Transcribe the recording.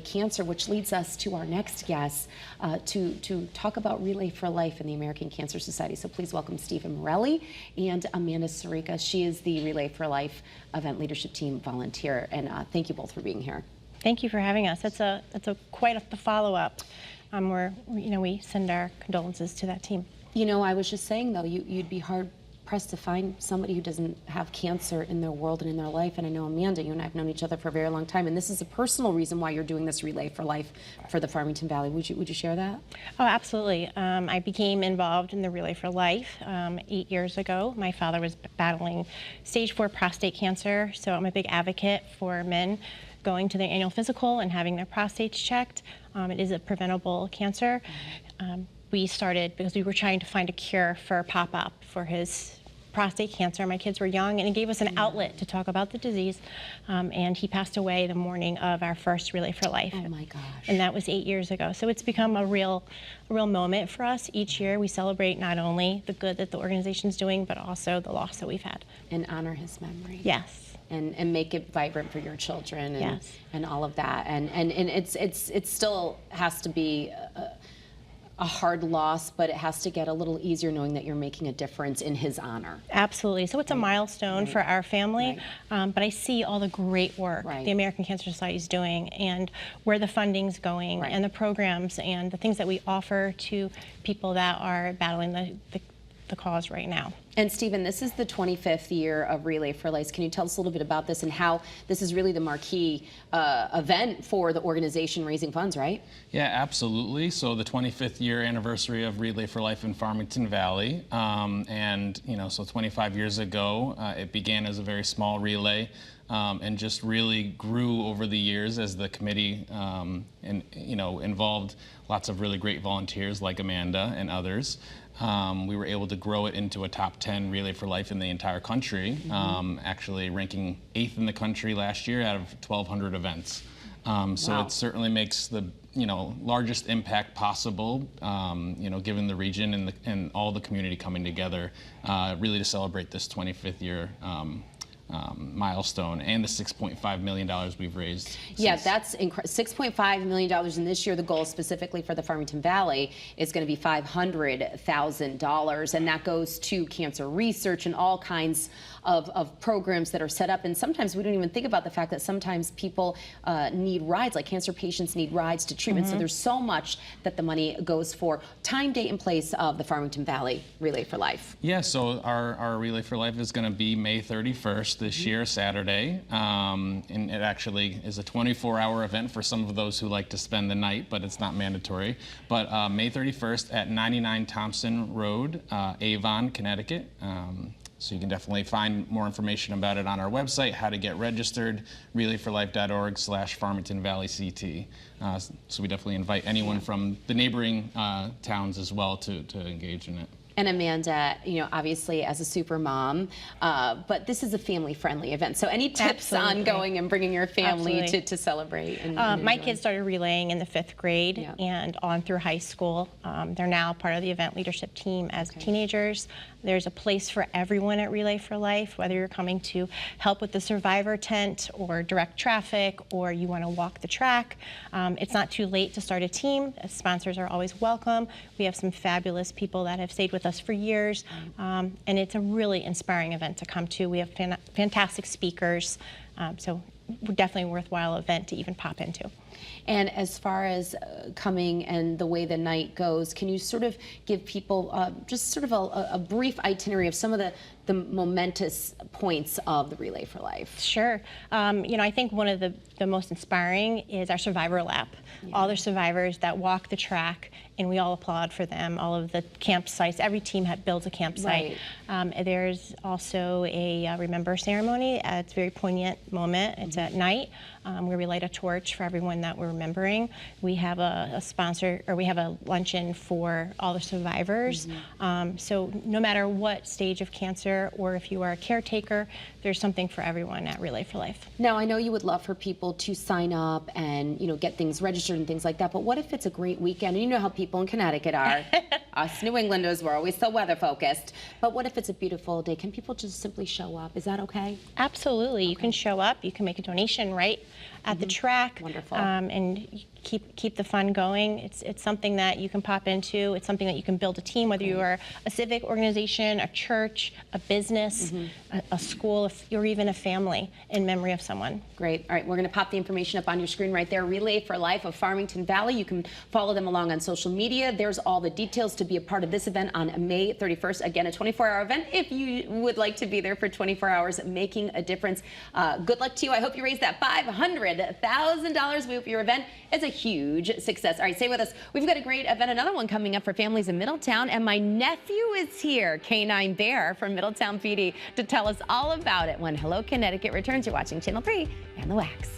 cancer, which leads us to our next guest to talk about Relay for Life and the American Cancer Society. So please welcome Stephen Morelli and Amanda Sirica. She is the Relay for Life event leadership team volunteer, and thank you both for being here. Thank you for having us. That's quite the follow-up. We send our condolences to that team. You know, I was just saying though, you'd be hard pressed to find somebody who doesn't have cancer in their world and in their life. And I know, Amanda, you and I have known each other for a very long time, and this is a personal reason why you're doing this Relay for Life for the Farmington Valley. Would you share that? Oh, absolutely. I became involved in the Relay for Life 8 years ago. My father was battling stage 4 prostate cancer, so I'm a big advocate for men going to their annual physical and having their prostates checked. It is a preventable cancer. We started because we were trying to find a cure for Pop-Up for his prostate cancer. My kids were young, and it gave us an outlet to talk about the disease. And he passed away the morning of our first Relay for Life. Oh my gosh. And that was 8 years ago. So it's become a real moment for us. Each year we celebrate not only the good that the organization's doing, but also the loss that we've had. And honor his memory. Yes. And make it vibrant for your children and, yes, and all of that. And it still has to be a hard loss, but it has to get a little easier knowing that you're making a difference in his honor. Absolutely. So it's a milestone for our family, but I see all the great work the American Cancer Society is doing and where the funding's going and the programs and the things that we offer to people that are battling the cause right now. And Stephen, this is the 25th year of Relay for Life. Can you tell us a little bit about this and how this is really the marquee event for the organization raising funds, right? Yeah, absolutely. So the 25th year anniversary of Relay for Life in Farmington Valley. And, so 25 years ago, it began as a very small relay and just really grew over the years as the committee involved lots of really great volunteers like Amanda and others. We were able to grow it into a top 10 Relay for Life in the entire country, actually ranking 8th in the country last year out of 1,200 events. So it certainly makes the largest impact possible, given the region and all the community coming together, really to celebrate this 25th year milestone and the $6.5 million we've raised. Yeah, that's incredible. $6.5 million, and this year the goal specifically for the Farmington Valley is going to be $500,000, and that goes to cancer research and all kinds of programs that are set up. And sometimes we don't even think about the fact that sometimes people need rides, like cancer patients need rides to treatment. So there's so much that the money goes for. Time, date, and place of the Farmington Valley Relay for Life. Yeah, so our Relay for Life is going to be May 31st this year, Saturday. And it actually is a 24-hour event for some of those who like to spend the night, but it's not mandatory. But May 31st at 99 Thompson Road, Avon, Connecticut. So you can definitely find more information about it on our website, how to get registered, relayforlife.org/Farmington Valley CT. So we definitely invite anyone from the neighboring towns as well to engage in it. And Amanda, obviously as a super mom, but this is a family-friendly event. So any tips on going and bringing your family to celebrate? And my kids started relaying in the 5th grade and on through high school. They're now part of the event leadership team as teenagers. There's a place for everyone at Relay for Life, whether you're coming to help with the survivor tent or direct traffic or you want to walk the track. It's not too late to start a team. Sponsors are always welcome. We have some fabulous people that have stayed with us for years, and it's a really inspiring event to come to. We have fantastic speakers, so definitely a worthwhile event to even pop into. And as far as coming and the way the night goes, can you sort of give people just sort of a brief itinerary of some of the momentous points of the Relay for Life? Sure. I think one of the most inspiring is our survivor lap. All the survivors that walk the track, and we all applaud for them. All of the campsites, every team builds a campsite. There's also a remember ceremony. It's a very poignant moment. It's at night where we light a torch for everyone that we're remembering. We have a sponsor, or we have a luncheon for all the survivors. So no matter what stage of cancer, or if you are a caretaker, there's something for everyone at Relay for Life. Now, I know you would love for people to sign up and get things registered and things like that, but what if it's a great weekend? And you know how people in Connecticut are. Us New Englanders, we're always so weather focused. But what if it's a beautiful day? Can people just simply show up? Is that okay? Absolutely. You can show up. You can make a donation right at the track. Wonderful. And keep the fun going. It's something that you can pop into. It's something that you can build a team, whether you are a civic organization, a church, a business, a school, or even a family in memory of someone. Great. All right, we're going to pop the information up on your screen right there. Relay for Life of Farmington Valley. You can follow them along on social media. There's all the details to be a part of this event on May 31st. Again, a 24-hour event if you would like to be there for 24 hours, making a difference. Good luck to you. I hope you raise that $500,000. We hope your event is a huge success. All right, stay with us. We've got a great event, another one coming up for families in Middletown, and my nephew is here, Canine Bear from Middletown PD, to tell us all about it when Hello Connecticut returns. You're watching Channel 3 and The Wax.